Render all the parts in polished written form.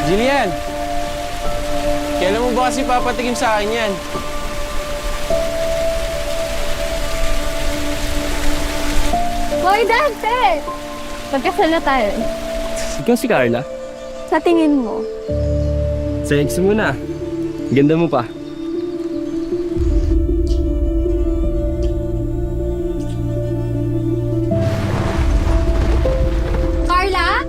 Jillian! Kailan mo ba kasi papatikim sa akin yan? Hoy, Dante! Magkasal na tayo. Ikaw si Carla? Sa tingin mo? Sexy mo na. Ganda mo pa. Carla?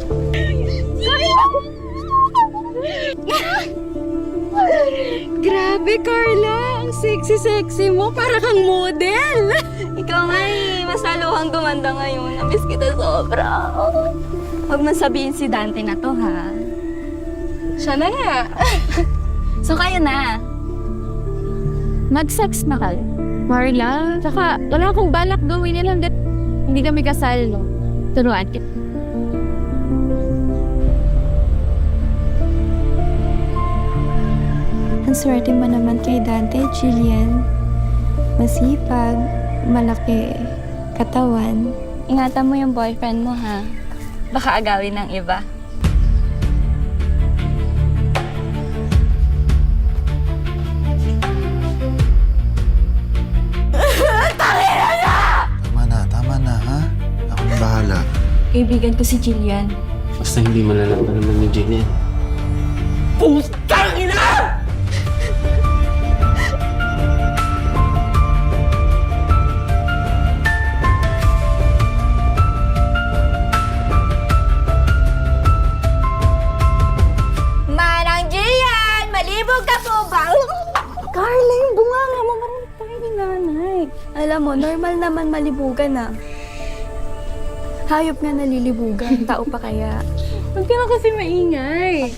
Grabe, Carla! Ang sexy-sexy mo. Para kang model! Ikaw nga eh, mas lalo kang gumanda ngayon. Namiss kita sobra. Huwag man sabihin si Dante na to, ha? Siya na nga. So, kayo na. Mag-sex na kayo. Marla, saka wala akong balak gawin nilang hindi kami kasal, no? Turuan kita. Ang swerte mo naman kay Dante, Jillian. Masipag, malaki, katawan. Ingatan mo yung boyfriend mo, ha? Baka agawin ng iba. Tama na, ha? Ako na bahala. Kaibigan ko si Jillian. Basta hindi malalaman naman ni Jillian. Putang ina! Manang Jillian! Malibog ka po ba? Carla, yung bunganga mo, marunong tayo ni nanay. Alam mo, normal naman malibugan, ah. Hayop nga nalilibugan, tao pa kaya. Huwag ka na kasi maingay.